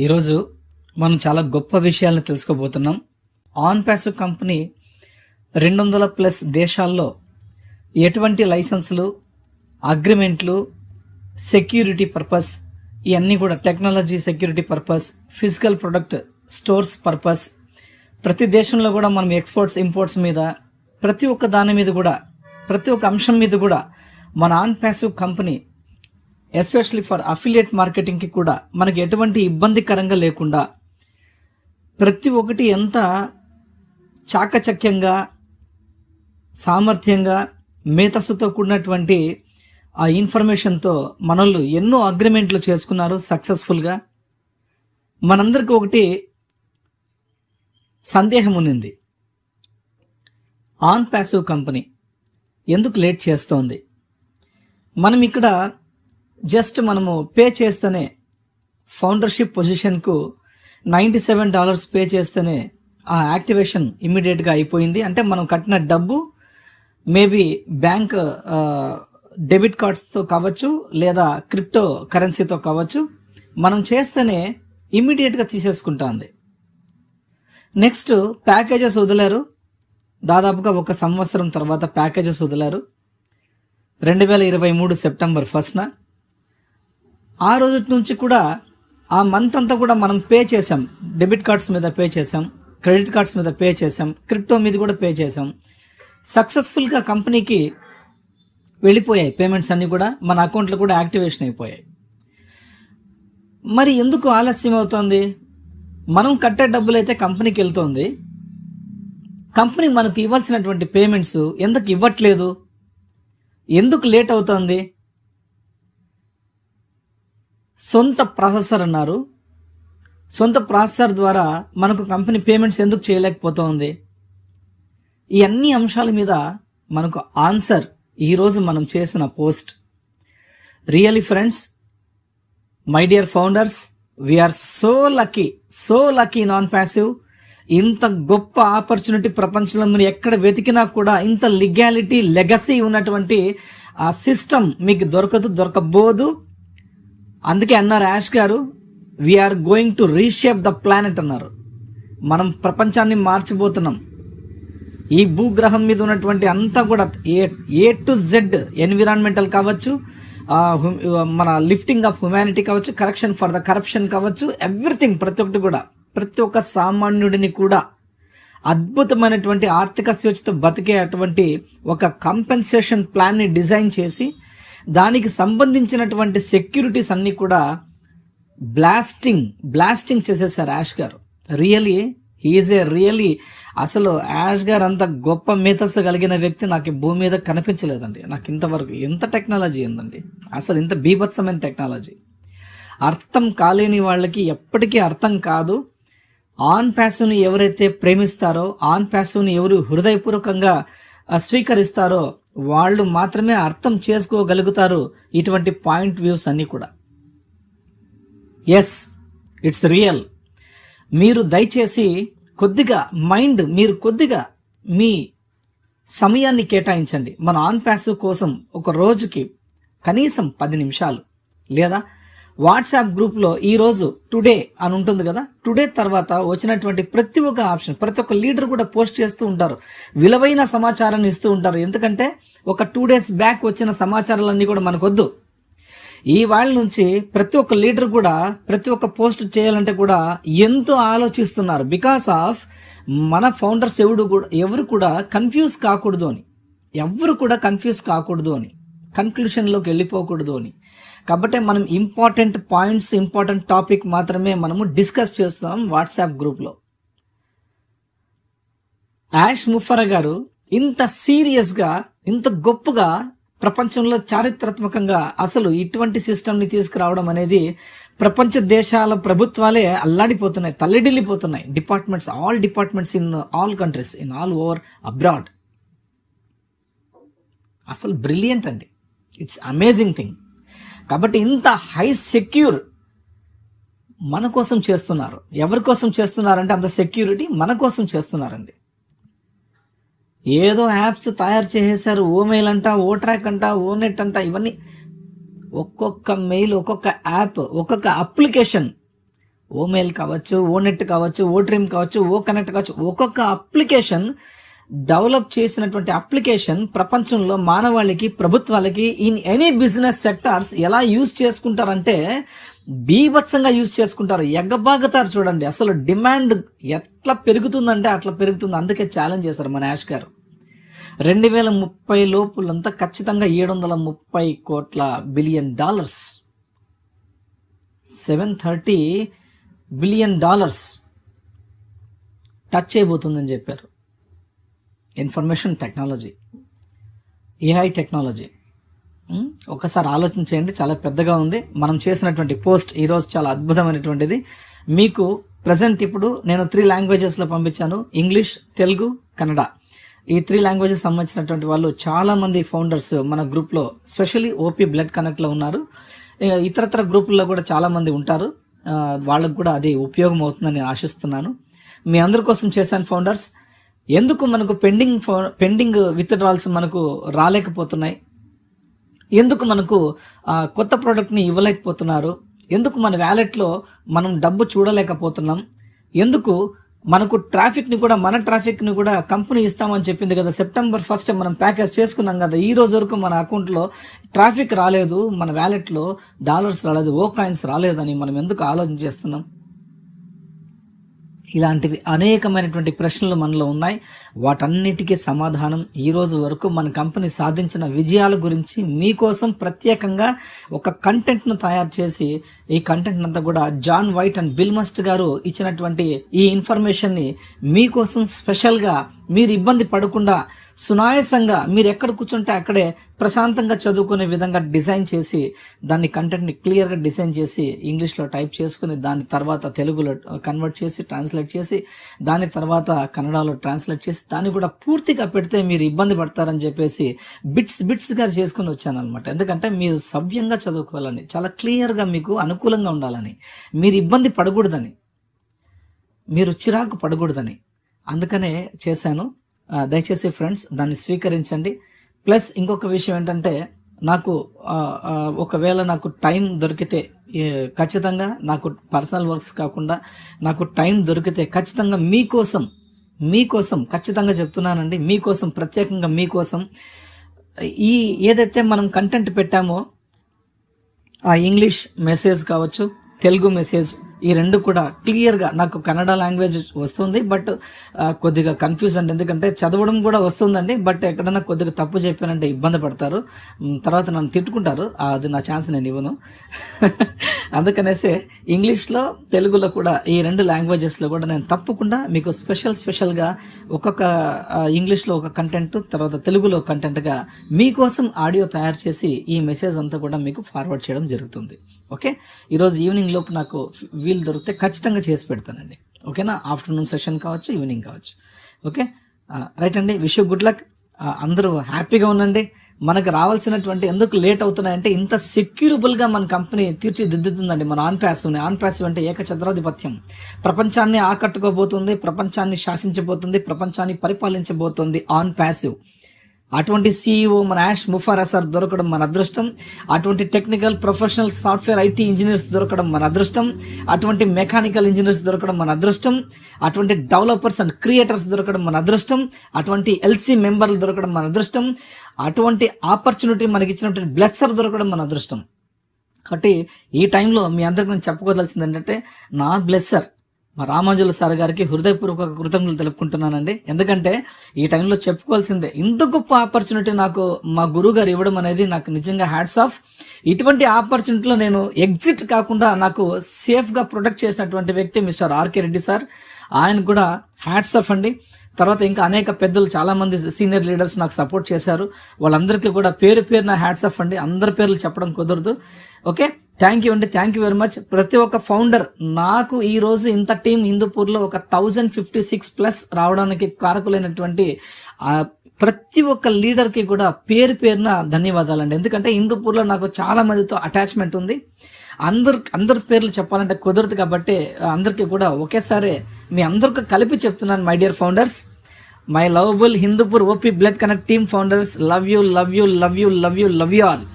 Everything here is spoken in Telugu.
ఈరోజు మనం చాలా గొప్ప విషయాలను తెలుసుకోబోతున్నాం. ఆన్ ప్యాసివ్ కంపెనీ 200+ దేశాల్లో ఎటువంటి లైసెన్సులు, అగ్రిమెంట్లు, సెక్యూరిటీ పర్పస్, ఇవన్నీ కూడా technology security purpose, physical product stores purpose, ప్రతి దేశంలో కూడా మనం ఎక్స్పోర్ట్స్ ఇంపోర్ట్స్ మీద ప్రతి ఒక్క దాని మీద కూడా ప్రతి ఒక్క అంశం మీద కూడా మన on passive company especially for affiliate మార్కెటింగ్కి కూడా మనకి ఎటువంటి ఇబ్బందికరంగా లేకుండా ప్రతి ఒక్కటి ఎంత చాకచక్యంగా సామర్థ్యంగా మేధస్సుతో కూడినటువంటి ఆ ఇన్ఫర్మేషన్తో మనల్ని ఎన్నో అగ్రిమెంట్లు చేసుకున్నారు సక్సెస్ఫుల్గా. మనందరికీ ఒకటి సందేహం ఉన్నింది, ఆన్ ప్యాసివ్ కంపెనీ ఎందుకు లేట్ చేస్తోంది? మనం ఇక్కడ జస్ట్ మనము పే చేస్తేనే ఫౌండర్షిప్ పొజిషన్కు $97 పే చేస్తేనే ఆ యాక్టివేషన్ ఇమ్మీడియట్గా అయిపోయింది. అంటే మనం కట్టిన డబ్బు మేబీ బ్యాంక్ డెబిట్ కార్డ్స్తో కావచ్చు లేదా క్రిప్టో కరెన్సీతో కావచ్చు, మనం చేస్తేనే ఇమ్మీడియట్గా తీసేసుకుంటుంది. నెక్స్ట్ ప్యాకేజెస్ వదిలారు, దాదాపుగా 1 సంవత్సరం తర్వాత ప్యాకేజెస్ వదిలారు 2023 సెప్టెంబర్ 1న. ఆ రోజు నుంచి కూడా ఆ మంత్ అంతా కూడా మనం పే చేసాం, డెబిట్ కార్డ్స్ మీద పే చేసాం, క్రెడిట్ కార్డ్స్ మీద పే చేసాం, క్రిప్టో మీద కూడా పే చేసాం. సక్సెస్ఫుల్గా కంపెనీకి వెళ్ళిపోయాయి పేమెంట్స్ అన్నీ కూడా, మన అకౌంట్లో కూడా యాక్టివేషన్ అయిపోయాయి. మరి ఎందుకు ఆలస్యం అవుతుంది? మనం కట్టే డబ్బులు అయితే కంపెనీకి వెళ్తుంది, కంపెనీ మనకు ఇవ్వాల్సినటువంటి పేమెంట్స్ ఎందుకు ఇవ్వట్లేదు? ఎందుకు లేట్ అవుతుంది? సొంత ప్రాసెసర్ అన్నారు, సొంత ప్రాసెసర్ ద్వారా మనకు కంపెనీ పేమెంట్స్ ఎందుకు చేయలేకపోతుంది? ఈ అన్ని అంశాల మీద మనకు ఆన్సర్ ఈరోజు మనం చేసిన post. Really friends, my dear founders, we are so lucky non passive. ఇంత గొప్ప ఆపర్చునిటీ ప్రపంచంలో మీరు ఎక్కడ వెతికినా కూడా ఇంత లీగాలిటీ లెగసీ ఉన్నటువంటి ఆ సిస్టమ్ మీకు దొరకబోదు. అందుకే అన్నారు యాష్ గారు, we are going to reshape the planet అన్నారు. మనం ప్రపంచాన్ని మార్చిపోతున్నాం. ఈ భూగ్రహం మీద ఉన్నటువంటి అంతా కూడా ఏ టు జెడ్, ఎన్విరాన్మెంటల్ కావచ్చు, మన లిఫ్టింగ్ ఆఫ్ హ్యుమానిటీ కావచ్చు, కరెక్షన్ ఫర్ ద కరప్షన్ కావచ్చు, ఎవ్రీథింగ్, ప్రతి ఒక్కటి కూడా ప్రతి ఒక్క సామాన్యుడిని కూడా అద్భుతమైనటువంటి ఆర్థిక స్వేచ్ఛతో బతికే అటువంటి ఒక కంపెన్సేషన్ ప్లాన్ని డిజైన్ చేసి దానికి సంబంధించినటువంటి సెక్యూరిటీస్ అన్నీ కూడా బ్లాస్టింగ్ చేసేసారు యాష్ గారు. రియలీ అసలు యాష్ గారు అంత గొప్ప మేధస్సు కలిగిన వ్యక్తి నాకు భూమి మీద కనిపించలేదండి. నాకు ఇంతవరకు ఎంత టెక్నాలజీ ఉందండి, అసలు ఇంత బీభత్సమైన టెక్నాలజీ అర్థం కాలేని వాళ్ళకి ఎప్పటికీ అర్థం కాదు. ఆన్ ప్యాసివ్ని ఎవరైతే ప్రేమిస్తారో, ఆన్ ప్యాసివ్ని ఎవరు హృదయపూర్వకంగా స్వీకరిస్తారో వాళ్ళు మాత్రమే అర్థం చేసుకోగలుగుతారు ఇటువంటి పాయింట్ వ్యూస్ అన్నీ కూడా. Yes, it's real. మీరు దయచేసి మీరు కొద్దిగా మీ సమయాన్ని కేటాయించండి. మన ఆన్ ప్యాసివ్ కోసం ఒక రోజుకి కనీసం 10 నిమిషాలు లేదా వాట్సాప్ గ్రూప్లో ఈరోజు టుడే అని ఉంటుంది కదా, టుడే తర్వాత వచ్చినటువంటి ప్రతి ఒక్క ఆప్షన్ ప్రతి ఒక్క లీడర్ కూడా పోస్ట్ చేస్తూ ఉంటారు, విలువైన సమాచారాన్ని ఇస్తూ ఉంటారు. ఎందుకంటే ఒక 2 days బ్యాక్ వచ్చిన సమాచారాలన్నీ కూడా మనకొద్దు. ఈ వాళ్ళ నుంచి ప్రతి ఒక్క లీడర్ కూడా ప్రతి ఒక్క పోస్ట్ చేయాలంటే కూడా ఎంతో ఆలోచిస్తున్నారు. బికాస్ ఆఫ్ మన ఫౌండర్స్ ఎవరు కూడా కన్ఫ్యూజ్ కాకూడదు అని, కన్క్లూషన్లోకి వెళ్ళిపోకూడదు అని. కాబట్టి మనం ఇంపార్టెంట్ పాయింట్స్, ఇంపార్టెంట్ టాపిక్ మాత్రమే మనము డిస్కస్ చేస్తున్నాం వాట్సాప్ గ్రూప్లో. యాష్ ముఫరా గారు ఇంత సీరియస్గా, ఇంత గొప్పగా ప్రపంచంలో చారిత్రాత్మకంగా అసలు ఇటువంటి సిస్టమ్ని తీసుకురావడం అనేది ప్రపంచ దేశాల ప్రభుత్వాలే అల్లాడిపోతున్నాయి, తల్లడిల్లిపోతున్నాయి. All departments in all countries, in all over abroad. అసలు బ్రిలియంట్ అండి, ఇట్స్ అమేజింగ్ థింగ్. కాబట్టి ఇంత హై సెక్యూర్ మన కోసం చేస్తున్నారు. ఎవరి కోసం చేస్తున్నారంటే అంత సెక్యూరిటీ మన కోసం చేస్తున్నారండి. ఏదో యాప్స్ తయారు చేసేసారు, ఓ మెయిల్ అంట, ఓ ట్రాక్ అంట, ఓ నెట్ అంట, ఇవన్నీ ఒక్కొక్క మెయిల్, ఒక్కొక్క యాప్, ఒక్కొక్క అప్లికేషన్ ఓమెయిల్ కావచ్చు, ఓనెట్ కావచ్చు, ఓట్రిమ్ కావచ్చు, ఓ కనెక్ట్ కావచ్చు, ఒక్కొక్క అప్లికేషన్ డెవలప్ చేసినటువంటి అప్లికేషన్ ప్రపంచంలో మానవాళికి, ప్రభుత్వాలకి, ఇన్ ఎనీ బిజినెస్ సెక్టార్స్ ఎలా యూజ్ చేసుకుంటారంటే బీభత్సంగా యూజ్ చేసుకుంటారు, ఎగ్గబాగుతారు. చూడండి అసలు డిమాండ్ ఎట్లా పెరుగుతుందంటే అట్లా పెరుగుతుంది. అందుకే ఛాలెంజ్ చేశారు మన యాష్ గారు. 2030 లోపులంతా ఖచ్చితంగా $730 కోట్ల బిలియన్, $730 బిలియన్ టచ్ చేయబోతుందని చెప్పారు. Information technology, AI technology. ఒకసారి ఆలోచించేయండి, చాలా పెద్దగా ఉంది. మనం చేసినటువంటి పోస్ట్ ఈరోజు చాలా అద్భుతమైనటువంటిది. మీకు ప్రజెంట్ ఇప్పుడు నేను 3 లాంగ్వేజెస్లో పంపించాను, ఇంగ్లీష్, తెలుగు, కన్నడ. ఈ 3 లాంగ్వేజెస్ సంబంధించినటువంటి వాళ్ళు చాలామంది ఫౌండర్స్ మన గ్రూప్లో, స్పెషల్లీ ఓపీ బ్లడ్ కనెక్ట్లో ఉన్నారు. ఇతరత్ర గ్రూపుల్లో కూడా చాలామంది ఉంటారు. వాళ్ళకు కూడా అది ఉపయోగం అవుతుందని నేను ఆశిస్తున్నాను. మీ అందరి కోసం చేశాను ఫౌండర్స్. ఎందుకు మనకు పెండింగ్ విత్డ్రాల్స్ మనకు రాలేకపోతున్నాయి? ఎందుకు మనకు కొత్త ప్రోడక్ట్ని ఇవ్వలేకపోతున్నారు? ఎందుకు మన వ్యాలెట్లో మనం డబ్బు చూడలేకపోతున్నాం? ఎందుకు మనకు మన ట్రాఫిక్ని కూడా కంపెనీ ఇస్తామని చెప్పింది కదా, September 1 మనం ప్యాకేజ్ చేసుకున్నాం కదా, ఈ రోజు వరకు మన అకౌంట్లో ట్రాఫిక్ రాలేదు, మన వ్యాలెట్లో డాలర్స్ రాలేదు, ఓ కాయిన్స్ రాలేదని మనం ఎందుకు ఆలోచన చేస్తున్నాం? ఇలాంటివి అనేకమైనటువంటి ప్రశ్నలు మనలో ఉన్నాయి. వాటన్నిటికీ సమాధానం ఈ రోజు వరకు మన కంపెనీ సాధించిన విజయాల గురించి మీకోసం ప్రత్యేకంగా ఒక కంటెంట్ను తయారు చేసి, ఈ కంటెంట్ అంతా కూడా John White and Bill Must గారు ఇచ్చినటువంటి ఈ ఇన్ఫర్మేషన్ని మీకోసం స్పెషల్గా, మీరు ఇబ్బంది పడకుండా సునాయాసంగా మీరు ఎక్కడ కూర్చుంటే అక్కడే ప్రశాంతంగా చదువుకునే విధంగా డిజైన్ చేసి, దాన్ని కంటెంట్ని క్లియర్గా డిజైన్ చేసి ఇంగ్లీష్లో టైప్ చేసుకుని, దాని తర్వాత తెలుగులో కన్వర్ట్ చేసి ట్రాన్స్లేట్ చేసి, దాని తర్వాత కన్నడలో ట్రాన్స్లేట్ చేసి, దాన్ని కూడా పూర్తిగా పెడితే మీరు ఇబ్బంది పడతారని చెప్పేసి బిట్స్గా చేసుకుని వచ్చాను అనమాట. ఎందుకంటే మీరు సవ్యంగా చదువుకోవాలని, చాలా క్లియర్గా మీకు అనుకూలంగా ఉండాలని, మీరు ఇబ్బంది పడకూడదని, మీరు చిరాకు పడకూడదని, అందుకనే చేశాను. దయచేసి ఫ్రెండ్స్ దాన్ని స్వీకరించండి. ప్లస్ ఇంకొక విషయం ఏంటంటే, నాకు ఒకవేళ నాకు టైం దొరికితే ఖచ్చితంగా, నాకు పర్సనల్ వర్క్స్ కాకుండా నాకు టైం దొరికితే ఖచ్చితంగా మీకోసం ఖచ్చితంగా చెప్తున్నానండి, మీకోసం, ప్రత్యేకంగా మీకోసం ఈ ఏదైతే మనం కంటెంట్ పెట్టామో ఆ ఇంగ్లీష్ మెసేజ్ కావచ్చు, తెలుగు మెసేజ్, ఈ రెండు కూడా క్లియర్గా, నాకు కన్నడ లాంగ్వేజ్ వస్తుంది బట్ కొద్దిగా కన్ఫ్యూజ్ అండి. ఎందుకంటే చదవడం కూడా వస్తుందండి, బట్ ఎక్కడన్నా కొద్దిగా తప్పు చెప్పానంటే ఇబ్బంది పడతారు, తర్వాత నన్ను తిట్టుకుంటారు. అది నా ఛాన్స్ నేను ఇవ్వను. అందుకనేసి ఇంగ్లీష్లో, తెలుగులో కూడా, ఈ 2 లాంగ్వేజెస్లో కూడా నేను తప్పకుండా మీకు స్పెషల్గా ఒక్కొక్క ఇంగ్లీష్లో ఒక కంటెంట్, తర్వాత తెలుగులో కంటెంట్గా మీకోసం ఆడియో తయారు చేసి ఈ మెసేజ్ అంతా కూడా మీకు ఫార్వర్డ్ చేయడం జరుగుతుంది. ఓకే, ఈరోజు ఈవినింగ్ లోపు నాకు వీలు దొరికితే ఖచ్చితంగా చేసి పెడతానండి. ఓకేనా, ఆఫ్టర్నూన్ సెషన్ కావచ్చు, ఈవినింగ్ కావచ్చు. ఓకే, రైట్ అండి. Wish you good luck. అందరూ హ్యాపీగా ఉండండి. మనకు రావాల్సినటువంటి, ఎందుకు లేట్ అవుతున్నాయంటే, ఇంత సెక్యూరబుల్గా మన కంపెనీ తీర్చిదిద్దుతుందండి మన ఆన్ ప్యాసివ్ అంటే ఏకఛత్రాధిపత్యం. ప్రపంచాన్ని ఆకట్టుకోబోతుంది, ప్రపంచాన్ని శాసించబోతుంది, ప్రపంచాన్ని పరిపాలించబోతుంది ఆన్ ప్యాసివ్. అటువంటి CEO మన యాష్ ముఫారా సార్ దొరకడం మన అదృష్టం. అటువంటి technical professional software IT engineers దొరకడం మన అదృష్టం. అటువంటి మెకానికల్ ఇంజనీర్స్ దొరకడం మన అదృష్టం. అటువంటి డెవలపర్స్ అండ్ క్రియేటర్స్ దొరకడం మన అదృష్టం. అటువంటి LC మెంబర్లు దొరకడం మన అదృష్టం. అటువంటి ఆపర్చునిటీ మనకి ఇచ్చినటువంటి బ్లెస్సర్ దొరకడం మన అదృష్టం. కాబట్టి ఈ టైంలో మీ అందరికి నేను చెప్పుకోదలిసింది ఏంటంటే, నా బ్లెస్సర్ మా రామాంజుల సార్ గారికి హృదయపూర్వక కృతజ్ఞతలు తెలుపుకుంటున్నానండి. ఎందుకంటే ఈ టైంలో చెప్పుకోవాల్సిందే, ఇంత గొప్ప ఆపర్చునిటీ నాకు మా గురువు గారు ఇవ్వడం అనేది నాకు నిజంగా హ్యాట్స్ ఆఫ్. ఇటువంటి ఆపర్చునిటీలో నేను ఎగ్జిట్ కాకుండా నాకు సేఫ్గా ప్రొటెక్ట్ చేసినటువంటి వ్యక్తి మిస్టర్ ఆర్కే రెడ్డి సార్. ఆయన కూడా హ్యాట్స్ ఆఫ్ అండి. తర్వాత ఇంకా అనేక పెద్దలు, చాలామంది సీనియర్ లీడర్స్ నాకు సపోర్ట్ చేశారు. వాళ్ళందరికీ కూడా పేరున హ్యాట్స్ ఆఫ్ అండి. అందరి పేర్లు చెప్పడం కుదరదు. ఓకే, థ్యాంక్ యూ అండి, థ్యాంక్ యూ వెరీ మచ్. ప్రతి ఒక్క ఫౌండర్, నాకు ఈరోజు ఇంత టీం హిందూపూర్లో ఒక 1056+ రావడానికి కారకులైనటువంటి ప్రతి ఒక్క లీడర్కి కూడా పేరున ధన్యవాదాలండి. ఎందుకంటే హిందూపూర్లో నాకు చాలా మందితో అటాచ్మెంట్ ఉంది. అందరి పేర్లు చెప్పాలంటే కుదరదు కాబట్టి అందరికీ కూడా ఒకేసారి మీ అందరికీ కలిపి చెప్తున్నాను. My dear founders, my lovable Hindupur OP blood connect team founders, love you all.